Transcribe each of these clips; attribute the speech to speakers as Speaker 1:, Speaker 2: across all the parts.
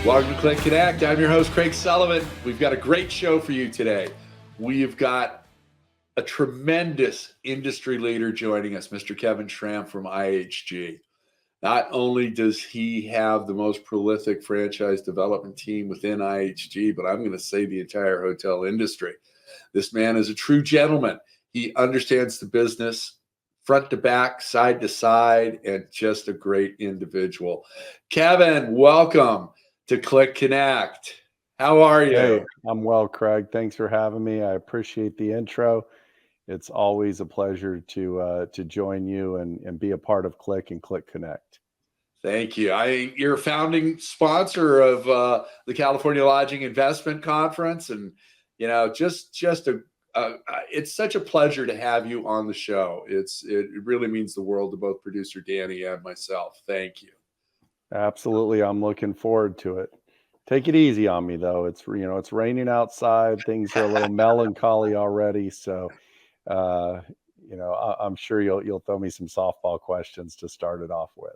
Speaker 1: Welcome to CLIC Connect. I'm your host, Craig Sullivan. We've got a great show for you today. We've got a tremendous industry leader joining us, Mr. Kevin Schramm from IHG. Not only does he have the most prolific franchise development team within IHG, but I'm going to say the entire hotel industry. This man is a true gentleman. He understands the business front to back, side to side, and just a great individual. Kevin, welcome to CLIC Connect. How are you?
Speaker 2: Hey, I'm well, Craig. Thanks for having me. I appreciate the intro. It's always a pleasure to join you and be a part of CLIC and CLIC Connect.
Speaker 1: Thank you. You're a founding sponsor of the California Lodging Investment Conference, and it's such a pleasure to have you on the show. It really means the world to both producer Danny and myself. Thank you.
Speaker 2: Absolutely, I'm looking forward to it. Take it easy on me, though. It's raining outside. Things are a little melancholy already, so I'm sure you'll throw me some softball questions to start it off with.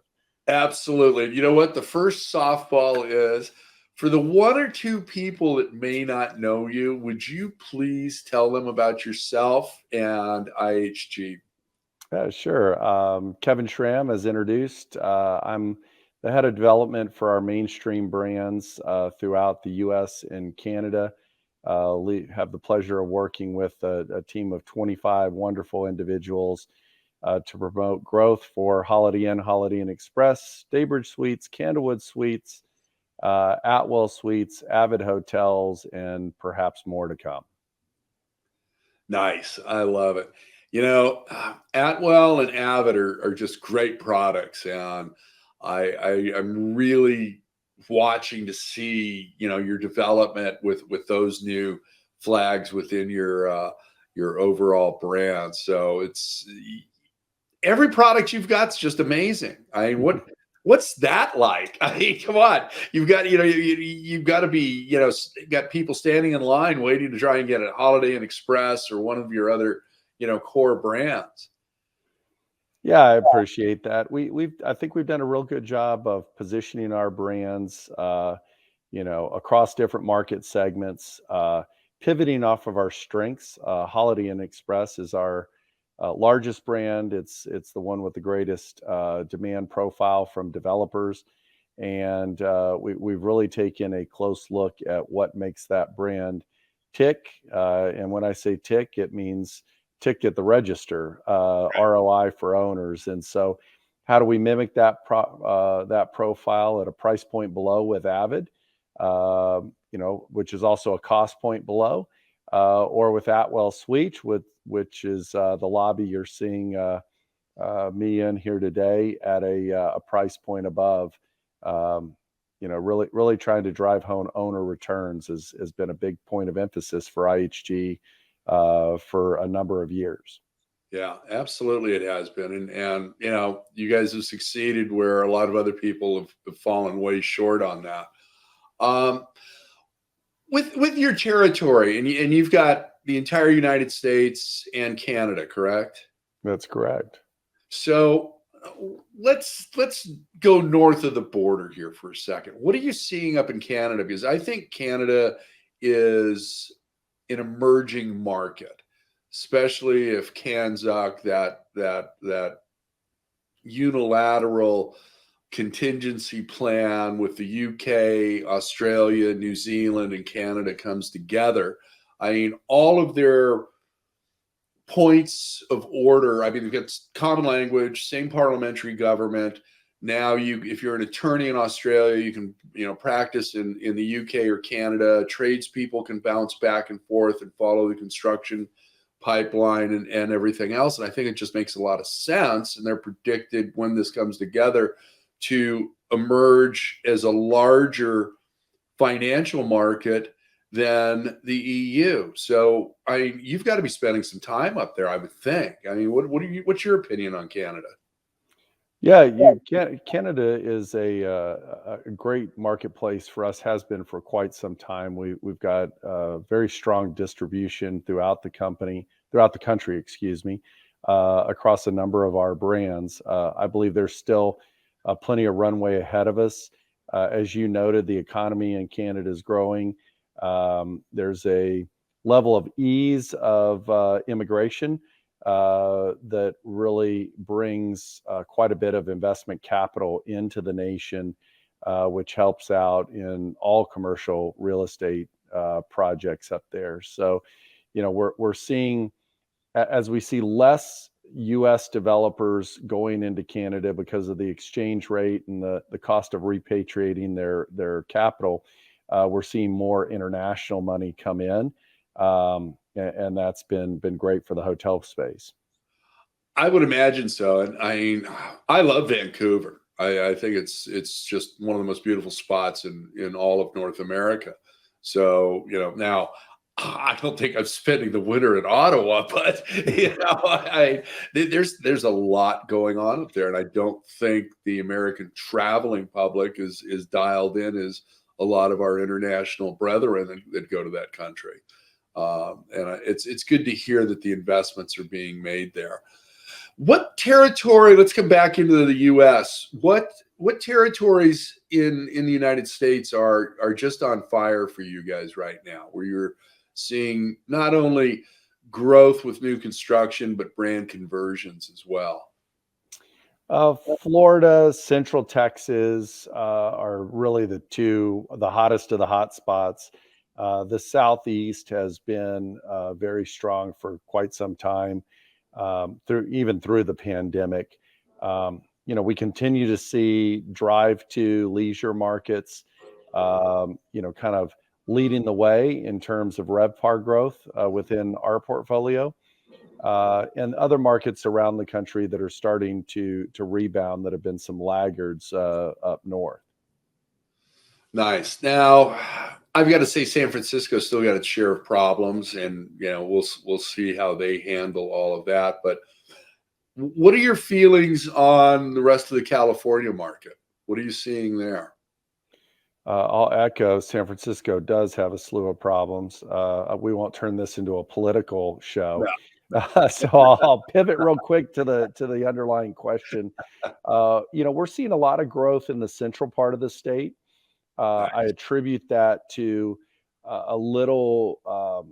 Speaker 1: Absolutely. You know what? The first softball is for the one or two people that may not know you, would you please tell them about yourself and IHG?
Speaker 2: Sure. Kevin Schramm, as introduced. I'm the head of development for our mainstream brands throughout the U.S. and Canada. Have the pleasure of working with a team of 25 wonderful individuals to promote growth for Holiday Inn, Holiday Inn Express, Staybridge Suites, Candlewood Suites, Atwell Suites, Avid Hotels, and perhaps more to come.
Speaker 1: Nice. I love it. Atwell and Avid are just great products, and I'm really watching to see your development with those new flags within your overall brand. So it's every product you've got is just amazing. I mean, what's that like? I mean, come on, you've got you've got to be got people standing in line waiting to try and get a Holiday Inn Express or one of your other core brands.
Speaker 2: Yeah, I appreciate that. I think we've done a real good job of positioning our brands, across different market segments, pivoting off of our strengths. Holiday Inn Express is our largest brand. It's the one with the greatest demand profile from developers, and we've really taken a close look at what makes that brand tick. And when I say tick, it means tick at the register, ROI for owners. And so how do we mimic that profile at a price point below with Avid, which is also a cost point below, or with Atwell Suites, which is the lobby you're seeing me in here today at a price point above. Really trying to drive home owner returns has been a big point of emphasis for IHG for a number of years.
Speaker 1: Yeah, absolutely, it has been, and you guys have succeeded where a lot of other people have fallen way short on that. With your territory, and you've got the entire United States and Canada, correct?
Speaker 2: That's correct.
Speaker 1: So let's go north of the border here for a second. What are you seeing up in Canada? Because I think Canada is an emerging market, especially if CANZUC, that unilateral contingency plan with the UK, Australia, New Zealand, and Canada comes together. I mean, all of their points of order. I mean, we've got common language, same parliamentary government. Now, if you're an attorney in Australia, you can practice in the UK or Canada. Tradespeople can bounce back and forth and follow the construction pipeline and everything else. And I think it just makes a lot of sense. And they're predicted, when this comes together, to emerge as a larger financial market than the EU. So you've got to be spending some time up there, I would think. I mean, what's your opinion on Canada?
Speaker 2: Yeah, Canada is a great marketplace for us, has been for quite some time. We've got very strong distribution throughout the country, excuse me, across a number of our brands. I believe there's still plenty of runway ahead of us. As you noted, the economy in Canada is growing. There's a level of ease of immigration that really brings quite a bit of investment capital into the nation, which helps out in all commercial real estate projects up there. So, we're seeing, as we see less U.S. developers going into Canada because of the exchange rate and the cost of repatriating their capital, we're seeing more international money come in, and that's been great for the hotel space.
Speaker 1: I would imagine so. And I mean, I love Vancouver. I think it's just one of the most beautiful spots in all of North America. So, now I don't think I'm spending the winter in Ottawa, but there's a lot going on up there, and I don't think the American traveling public is dialed in as a lot of our international brethren that go to that country. And it's good to hear that the investments are being made there. What territory? Let's come back into the U.S. What territories in the United States are just on fire for you guys right now, where you're seeing not only growth with new construction but brand conversions as well?
Speaker 2: Florida, Central Texas are really the hottest of the hot spots. The Southeast has been very strong for quite some time, through the pandemic. We continue to see drive to leisure markets, kind of leading the way in terms of RevPAR growth within our portfolio. And other markets around the country that are starting to rebound, that have been some laggards up north.
Speaker 1: Nice. Now, I've got to say, San Francisco still got its share of problems, and we'll see how they handle all of that. But what are your feelings on the rest of the California market? What are you seeing there?
Speaker 2: I'll echo, San Francisco does have a slew of problems. We won't turn this into a political show. So I'll pivot real quick to the underlying question. We're seeing a lot of growth in the central part of the state. I attribute that to a little.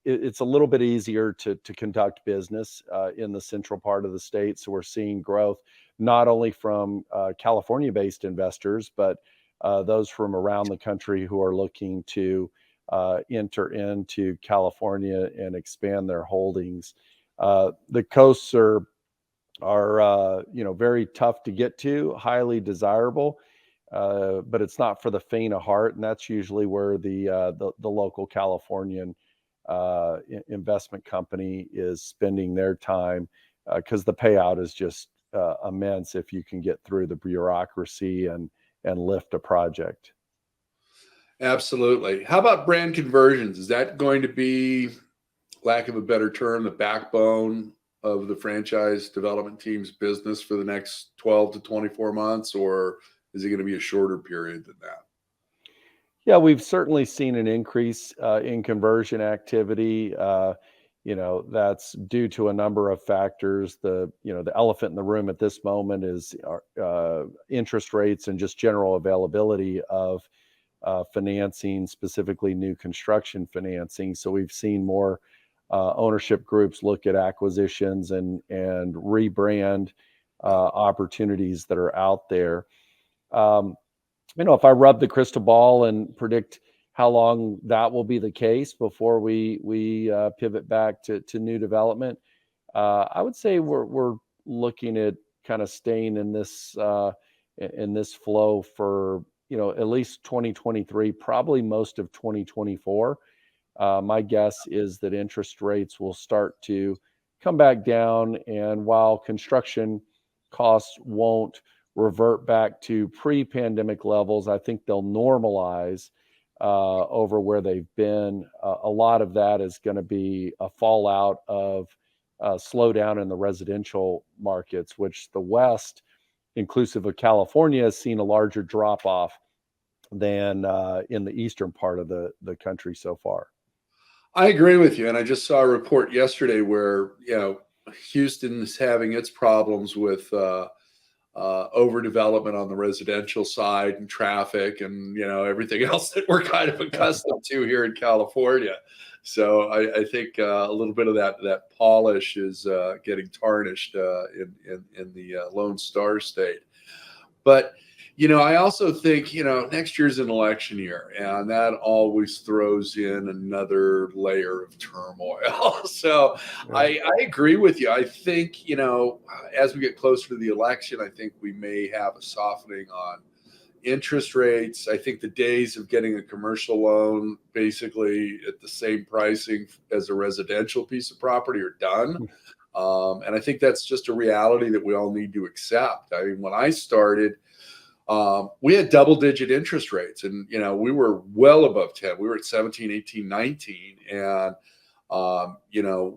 Speaker 2: It's a little bit easier to conduct business in the central part of the state. So we're seeing growth not only from California-based investors, but those from around the country who are looking to enter into California and expand their holdings. The coasts are very tough to get to, highly desirable, but it's not for the faint of heart, and that's usually where the local Californian investment company is spending their time, because the payout is just immense if you can get through the bureaucracy and lift a project.
Speaker 1: Absolutely. How about brand conversions? Is that going to be, lack of a better term, the backbone of the franchise development team's business for the next 12 to 24 months, or is it going to be a shorter period than that?
Speaker 2: Yeah, we've certainly seen an increase in conversion activity. That's due to a number of factors. The elephant in the room at this moment is interest rates and just general availability of financing, specifically new construction financing. So we've seen more ownership groups look at acquisitions and rebrand opportunities that are out there. If I rub the crystal ball and predict how long that will be the case before we pivot back to new development, I would say we're looking at kind of staying in this flow for at least 2023, probably most of 2024. My guess is that interest rates will start to come back down, and while construction costs won't revert back to pre-pandemic levels, I think they'll normalize over where they've been. A lot of that is going to be a fallout of slowdown in the residential markets, which the West, inclusive of California, has seen a larger drop off than in the eastern part of the country so far.
Speaker 1: I agree with you. And I just saw a report yesterday where, Houston is having its problems with overdevelopment on the residential side and traffic and, everything else that we're kind of accustomed to here in California. So I think a little bit of that polish is getting tarnished in the Lone Star State. But I also think next year's an election year, and that always throws in another layer of turmoil. So I agree with you. I think as we get closer to the election, I think we may have a softening on interest rates. I think the days of getting a commercial loan basically at the same pricing as a residential piece of property are done. And I think that's just a reality that we all need to accept. I mean, when I started, we had double-digit interest rates, and we were well above 10. We were at 17, 18, 19, and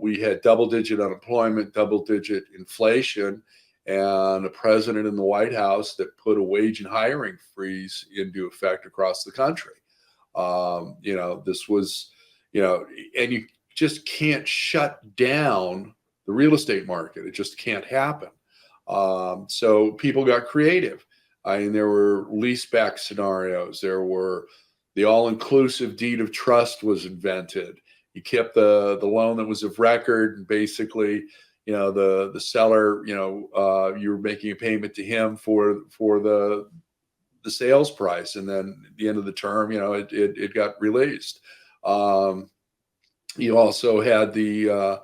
Speaker 1: we had double-digit unemployment, double-digit inflation, and a president in the White House that put a wage and hiring freeze into effect across the country. This was, and you just can't shut down the real estate market. It just can't happen. So people got creative. I mean, there were leaseback scenarios. There were the all-inclusive deed of trust was invented. You kept the loan that was of record, and basically, the seller, you were making a payment to him for the sales price, and then at the end of the term, it got released. You also had the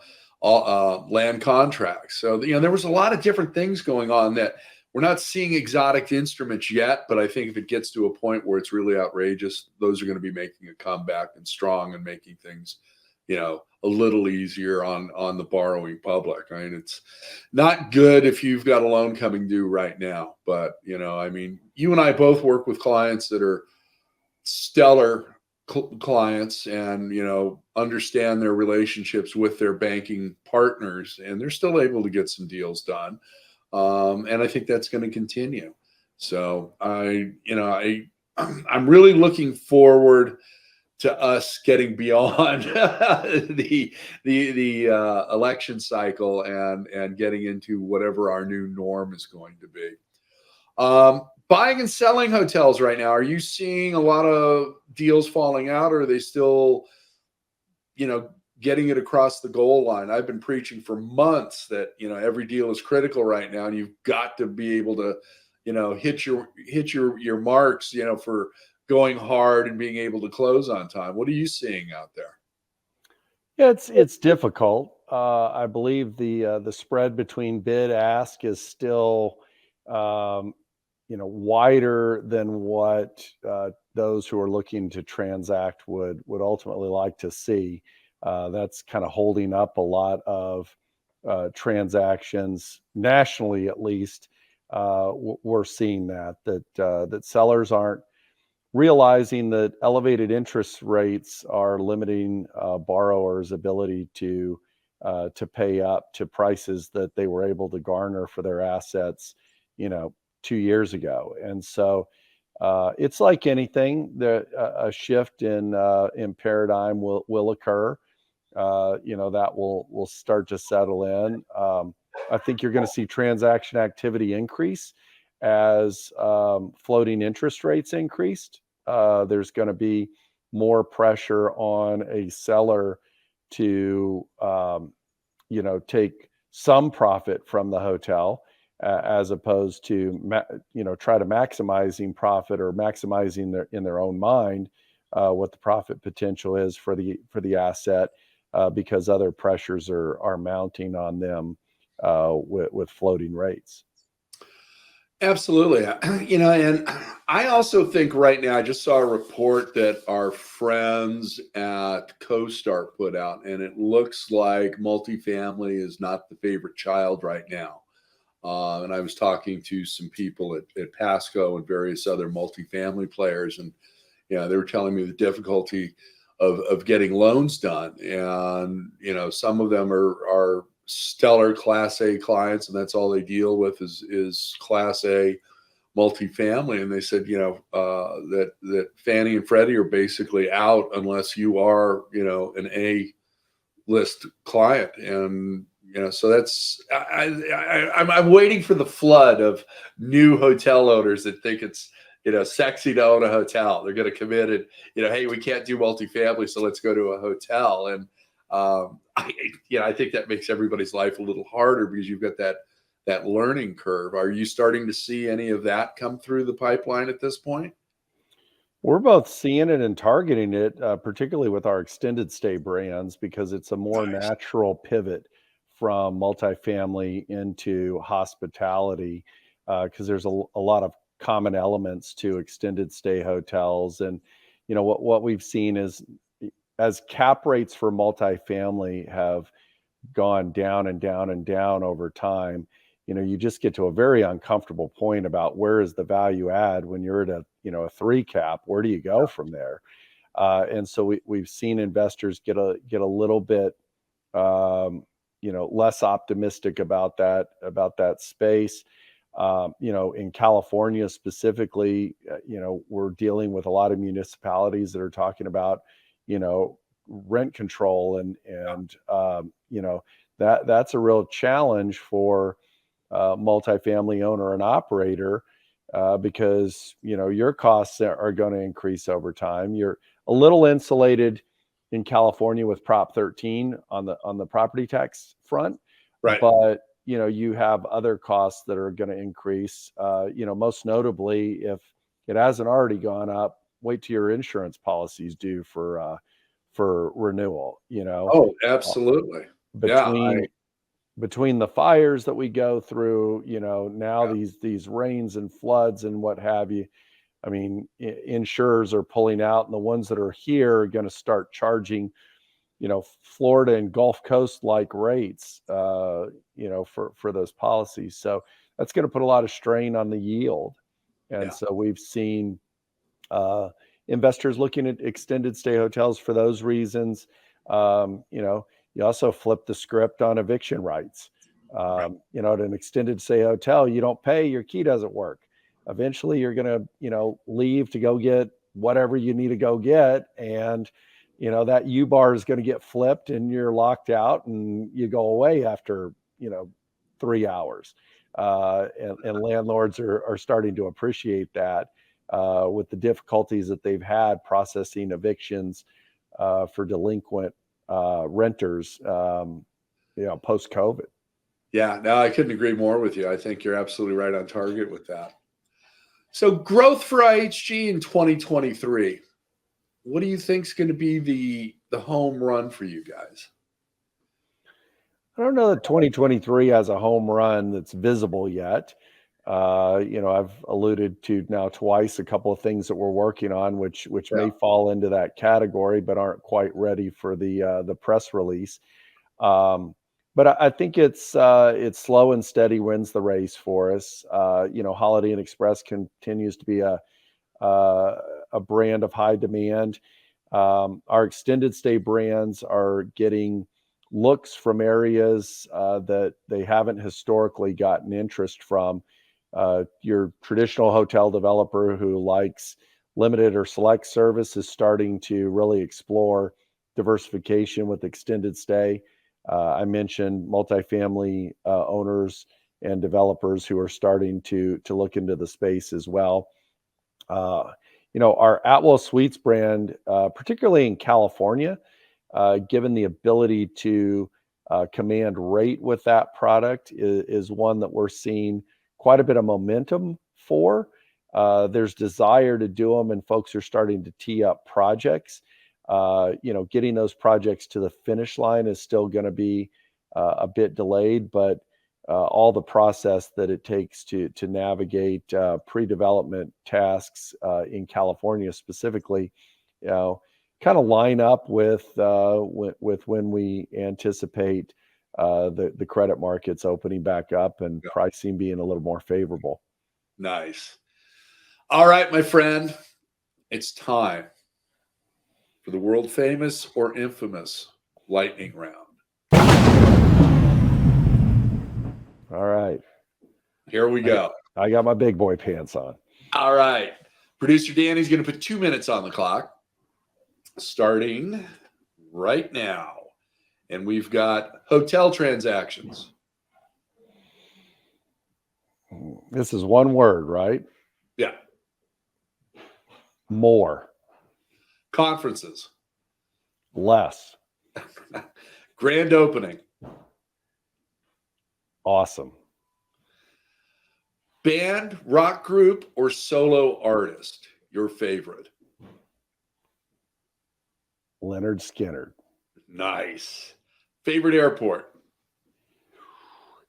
Speaker 1: land contracts. So there was a lot of different things going on that. We're not seeing exotic instruments yet, but I think if it gets to a point where it's really outrageous, those are going to be making a comeback and strong and making things, a little easier on the borrowing public. I mean, it's not good if you've got a loan coming due right now, but I mean, you and I both work with clients that are stellar clients and, understand their relationships with their banking partners, and they're still able to get some deals done. And I think that's going to continue. So I'm really looking forward to us getting beyond the election cycle and getting into whatever our new norm is going to be. Buying and selling hotels right now. Are you seeing a lot of deals falling out, or are they still, getting it across the goal line? I've been preaching for months that, every deal is critical right now, and you've got to be able to, hit your marks, for going hard and being able to close on time. What are you seeing out there?
Speaker 2: Yeah, it's difficult. I believe the spread between bid ask is still, wider than what those who are looking to transact would ultimately like to see. That's kind of holding up a lot of transactions nationally, at least. We're seeing that sellers aren't realizing that elevated interest rates are limiting borrowers' ability to pay up to prices that they were able to garner for their assets, 2 years ago. And so it's like anything, that a shift in paradigm will occur. That will start to settle in. I think you're going to see transaction activity increase as floating interest rates increased. There's going to be more pressure on a seller to, take some profit from the hotel, as opposed to, try to maximizing profit or maximizing in their own mind what the profit potential is for the asset, because other pressures are mounting on them with floating rates.
Speaker 1: Absolutely. And I also think right now, I just saw a report that our friends at CoStar put out, and it looks like multifamily is not the favorite child right now. And I was talking to some people at Pasco and various other multifamily players, and they were telling me the difficulty of getting loans done. And some of them are stellar Class A clients, and that's all they deal with is Class A multifamily. And they said, that Fannie and Freddie are basically out unless you are, an A list client. And So that's I'm waiting for the flood of new hotel owners that think it's sexy to own a hotel. They're going to come in and hey, we can't do multifamily, so let's go to a hotel. And I think that makes everybody's life a little harder because you've got that learning curve. Are you starting to see any of that come through the pipeline at this point?
Speaker 2: We're both seeing it and targeting it, particularly with our extended stay brands, because it's a more
Speaker 1: Nice.
Speaker 2: natural pivot from multifamily into hospitality, because there's a lot of common elements to extended stay hotels. And what we've seen is, as cap rates for multifamily have gone down and down and down over time, you just get to a very uncomfortable point about where is the value add when you're at a 3 cap. Where do you go from there? And so we've seen investors get a little bit less optimistic about that space. In California specifically, we're dealing with a lot of municipalities that are talking about rent control, and that's a real challenge for multifamily owner and operator, because your costs are going to increase over time. You're a little insulated in California with Prop 13 on the property tax front,
Speaker 1: Right.
Speaker 2: but you have other costs that are going to increase. Most notably, if it hasn't already gone up, wait till your insurance policies due for renewal.
Speaker 1: Oh, absolutely.
Speaker 2: Between the fires that we go through, now
Speaker 1: Yeah.
Speaker 2: these rains and floods and what have you. I mean, insurers are pulling out, and the ones that are here are going to start charging, Florida and Gulf Coast like rates, for those policies. So that's going to put a lot of strain on the yield. And
Speaker 1: Yeah.
Speaker 2: so we've seen investors looking at extended stay hotels for those reasons. You also flip the script on eviction rights.
Speaker 1: Right.
Speaker 2: At an extended stay hotel, you don't pay, your key doesn't work. Eventually, you're going to, leave to go get whatever you need to go get. And, that U-bar is going to get flipped and you're locked out and you go away after, 3 hours. And landlords are starting to appreciate that, with the difficulties that they've had processing evictions for delinquent renters, post COVID.
Speaker 1: Yeah, no, I couldn't agree more with you. I think you're absolutely right on target with that. So growth for IHG in 2023. What do you think is going to be the home run for you guys?
Speaker 2: I don't know that 2023 has a home run that's visible yet. I've alluded to now twice a couple of things that we're working on, which may fall into that category, but aren't quite ready for the press release. But I think it's slow and steady wins the race for us. Holiday Inn Express continues to be a brand of high demand. Our extended stay brands are getting looks from areas that they haven't historically gotten interest from. Your traditional hotel developer who likes limited or select service is starting to really explore diversification with extended stay. I mentioned multifamily owners and developers who are starting to look into the space as well. Our Atwell Suites brand, particularly in California, given the ability to command rate with that product, is one that we're seeing quite a bit of momentum for. There's desire to do them, and folks are starting to tee up projects. Getting those projects to the finish line is still going to be a bit delayed, but all the process that it takes to navigate pre-development tasks in California specifically, kind of line up with when we anticipate the credit markets opening back up and pricing being a little more favorable.
Speaker 1: Nice. All right, my friend, it's time for the world famous or infamous lightning round.
Speaker 2: All right.
Speaker 1: Here we go.
Speaker 2: I got my big boy pants on.
Speaker 1: All right. Producer Danny's going to put 2 minutes on the clock, starting right now. And we've got hotel transactions.
Speaker 2: This is one word, right?
Speaker 1: Yeah.
Speaker 2: More.
Speaker 1: Conferences.
Speaker 2: Less.
Speaker 1: Grand opening.
Speaker 2: Awesome.
Speaker 1: Band, rock group, or solo artist? Your favorite?
Speaker 2: Leonard Skinner.
Speaker 1: Nice. Favorite airport?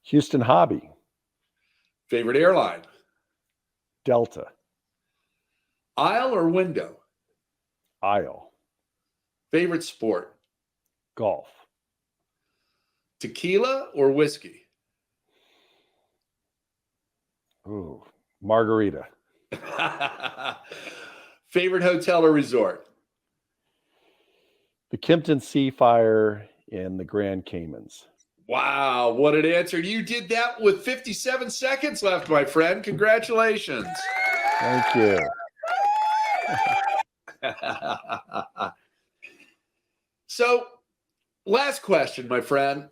Speaker 2: Houston Hobby.
Speaker 1: Favorite airline?
Speaker 2: Delta.
Speaker 1: Aisle or window?
Speaker 2: Aisle.
Speaker 1: Favorite sport?
Speaker 2: Golf.
Speaker 1: Tequila or whiskey?
Speaker 2: Ooh, margarita.
Speaker 1: Favorite hotel or resort?
Speaker 2: The Kimpton Sea Fire in the Grand Caymans.
Speaker 1: Wow, what an answer. You did that with 57 seconds left, my friend. Congratulations.
Speaker 2: Thank you.
Speaker 1: So, last question, my friend.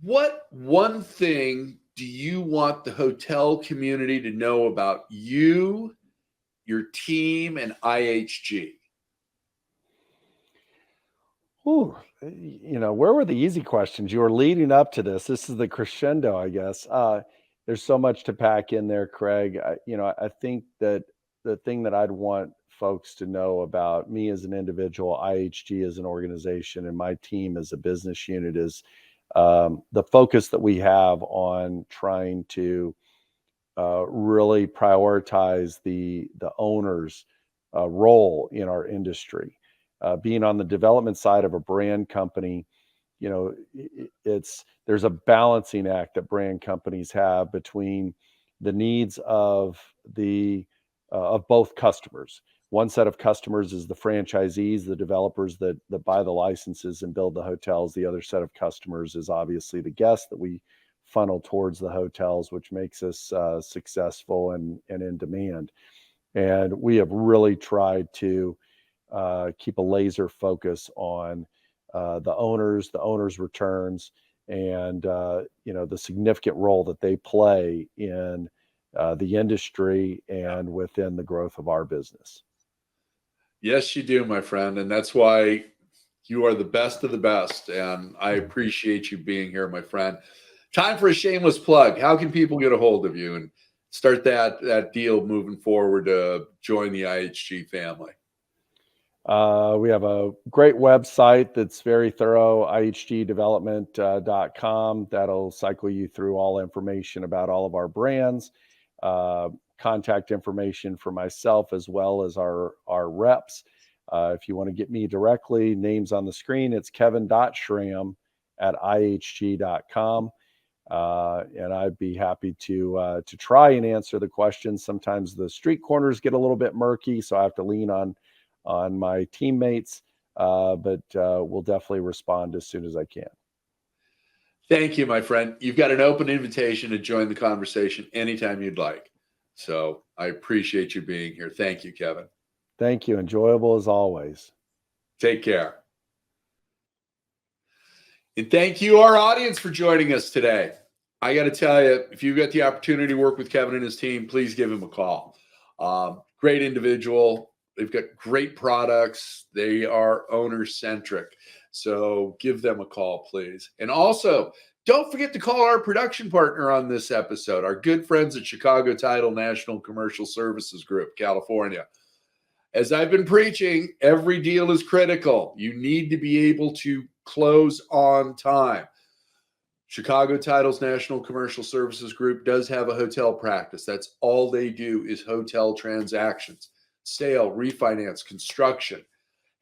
Speaker 1: What one thing do you want the hotel community to know about you, your team, and IHG?
Speaker 2: Ooh, where were the easy questions? You were leading up to this. This is the crescendo, I guess. There's so much to pack in there, Craig. I think that the thing that I'd want folks to know about me as an individual, IHG as an organization, and my team as a business unit is the focus that we have on trying to really prioritize the owner's role in our industry. Being on the development side of a brand company, there's a balancing act that brand companies have between the needs of both customers. One set of customers is the franchisees, the developers that buy the licenses and build the hotels. The other set of customers is obviously the guests that we funnel towards the hotels, which makes us successful and in demand. And we have really tried to keep a laser focus on the owners' returns, and the significant role that they play in the industry and within the growth of our business.
Speaker 1: Yes, you do, my friend. And that's why you are the best of the best. And I appreciate you being here, my friend. Time for a shameless plug. How can people get a hold of you and start that deal moving forward to join the IHG family?
Speaker 2: We have a great website that's very thorough, ihgdevelopment.com. That'll cycle you through all information about all of our brands, contact information for myself as well as our reps. If you want to get me directly, names on the screen, it's kevin.schramm@ihg.com. And I'd be happy to try and answer the questions. Sometimes the street corners get a little bit murky, so I have to lean on my teammates, but we'll definitely respond as soon as I can.
Speaker 1: Thank you, my friend. You've got an open invitation to join the conversation anytime you'd like. So I appreciate you being here. Thank you, Kevin.
Speaker 2: Thank you. Enjoyable as always.
Speaker 1: Take care. And thank you, our audience, for joining us today. I got to tell you, if you've got the opportunity to work with Kevin and his team, please give him a call. Great individual. They've got great products. They are owner-centric. So give them a call, please. And also, don't forget to call our production partner on this episode, our good friends at Chicago Title National Commercial Services Group, California. As I've been preaching, every deal is critical. You need to be able to close on time. Chicago Titles National Commercial Services Group does have a hotel practice. That's all they do is hotel transactions, sale, refinance, construction.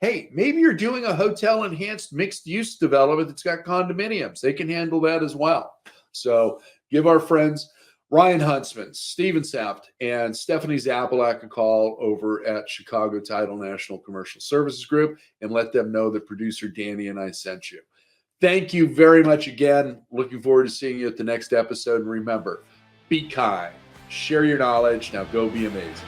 Speaker 1: Hey, maybe you're doing a hotel enhanced mixed use development that's got condominiums. They can handle that as well. So give our friends Ryan Huntsman, Steven Saft, and Stephanie Zapalak a call over at Chicago Title National Commercial Services Group and let them know that producer Danny and I sent you. Thank you very much again. Looking forward to seeing you at the next episode. And remember, be kind, share your knowledge. Now go be amazing.